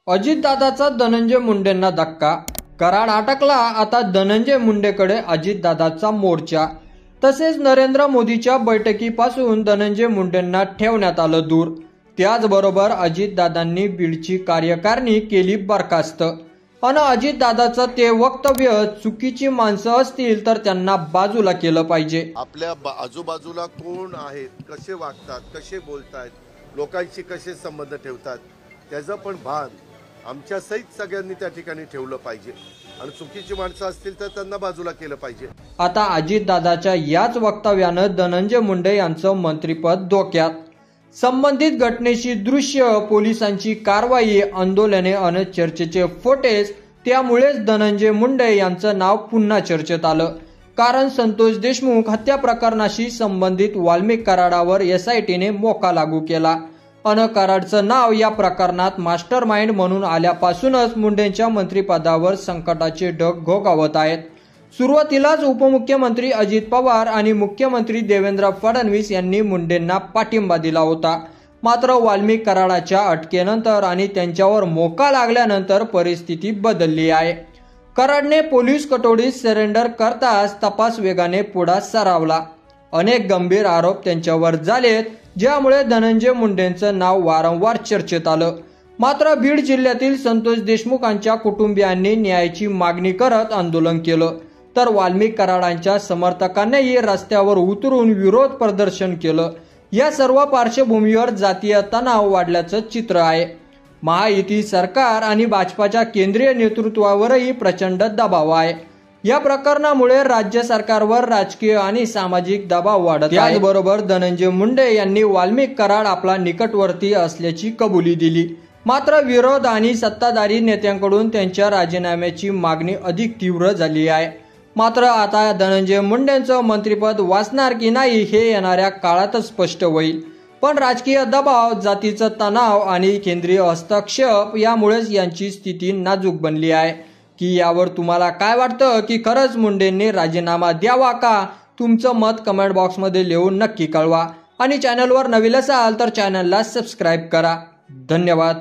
अजितदादाचा धनंजय मुंडेंना धक्का. कराड अटकला. आता धनंजय मुंडेकडे अजितदादाचा मोर्चा. तसेच नरेंद्र मोदीच्या बैठकीपासून धनंजय मुंडेंना ठेवण्यात आलं दूर. त्याचबरोबर अजितदादांनी बीडची कार्यकारिणी केली बरखास्त. अन अजितदादाचं ते वक्तव्य चुकीची माणसं असतील तर त्यांना बाजूला केलं पाहिजे. आपल्या आजूबाजूला कोण आहेत, कसे वागतात, कसे बोलतात, लोकांशी कसे संबंध ठेवतात, त्याचं पण भान आमच्या सहित सगळ्यांनी त्या ठिकाणी ठेवलं पाहिजे. आणि चुकीची माणसं असतील तर त्यांना बाजूला केलं पाहिजे. आता अजितदादाच्या याच वक्तव्यानं धनंजय मुंडे यांचं मंत्रिपद धोक्यात. संबंधित घटनेची दृश्य, पोलिसांची कारवाई, आंदोलने अन चर्चेचे फुटेज, त्यामुळेच धनंजय मुंडे यांचं नाव पुन्हा चर्चेत आलं. कारण संतोष देशमुख हत्या प्रकरणाशी संबंधित वाल्मिक कराडावर SITने मोका लागू केला. अन कराडचं नाव या प्रकरणात मास्टर माइंड म्हणून आल्यापासूनच मुंडेंच्या मंत्रिपदावर संकटाचे ढग घोघावत आहेत. सुरुवातीलाच उपमुख्यमंत्री अजित पवार आणि मुख्यमंत्री देवेंद्र फडणवीस यांनी मुंडेंना पाठिंबा दिला होता. मात्र वाल्मिक कराडाच्या अटकेनंतर आणि त्यांच्यावर मोका लागल्यानंतर परिस्थिती बदलली आहे. कराडने पोलीस कटोडीत सरेंडर करताच तपास वेगाने पुढे सरकला. अनेक गंभीर आरोप त्यांच्यावर झालेत, ज्यामुळे धनंजय मुंडेंचं नाव वारंवार चर्चेत आलं. मात्र बीड जिल्ह्यातील संतोष देशमुखांच्या कुटुंबियांनी न्यायाची मागणी करत आंदोलन केलं, तर वाल्मिक कराडांच्या समर्थकांनीही रस्त्यावर उतरून विरोध प्रदर्शन केलं. या सर्व पार्श्वभूमीवर जातीय तणाव वाढल्याचं चित्र आहे. महायुती सरकार आणि भाजपाच्या केंद्रीय नेतृत्वावरही प्रचंड दबाव आहे. या प्रकरणामुळे राज्य सरकारवर राजकीय आणि सामाजिक दबाव वाढत आहे. त्याचबरोबर धनंजय मुंडे यांनी वाल्मिक कराड आपला निकटवर्ती असल्याची कबुली दिली. मात्र विरोध आणि सत्ताधारी नेत्यांकडून त्यांच्या राजीनाम्याची मागणी अधिक तीव्र झाली आहे. मात्र आता धनंजय मुंडेंचं मंत्रिपद वाचणार की नाही हे येणाऱ्या काळातच स्पष्ट होईल. पण राजकीय दबाव, जातीचा तणाव आणि केंद्रीय हस्तक्षेप यामुळेच यांची स्थिती नाजूक बनली आहे. की यावर तुम्हाला काय वाटतं की खरंच मुंडेंनी राजीनामा द्यावा का? तुमचं मत कमेंट बॉक्समध्ये लिहून नक्की कळवा. आणि चॅनलवर नवीन असाल तर चॅनलला सबस्क्राईब करा. धन्यवाद.